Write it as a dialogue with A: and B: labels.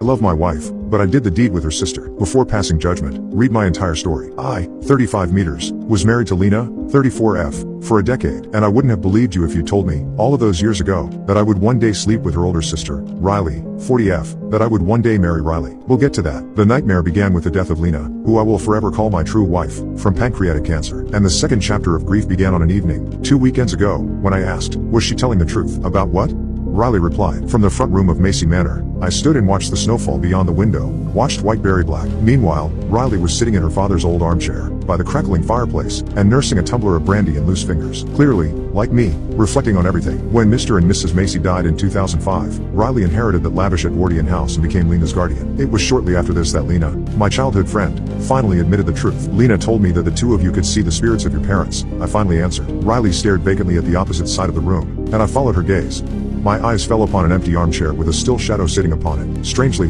A: I love my wife, but I did the deed with her sister. Before passing judgment, read my entire story. I, 35 meters, was married to Lena, 34F, for a decade, and I wouldn't have believed you if you told me, all of those years ago, that I would one day sleep with her older sister, Riley, 40F, that I would one day marry Riley. We'll get to that. The nightmare began with the death of Lena, who I will forever call my true wife, from pancreatic cancer. And the second chapter of grief began on an evening, 2 weekends ago, when I asked, was she telling the truth? About what? Riley replied, from the front room of Macy Manor. I stood and watched the snowfall beyond the window, watched Whiteberry Black. Meanwhile, Riley was sitting in her father's old armchair, by the crackling fireplace, and nursing a tumbler of brandy in loose fingers. Clearly, like me, reflecting on everything. When Mr. and Mrs. Macy died in 2005, Riley inherited that lavish Edwardian house and became Lena's guardian. It was shortly after this that Lena, my childhood friend, finally admitted the truth. Lena told me that the two of you could see the spirits of your parents. I finally answered. Riley stared vacantly at the opposite side of the room, and I followed her gaze. My eyes fell upon an empty armchair with a still shadow sitting upon it. Strangely,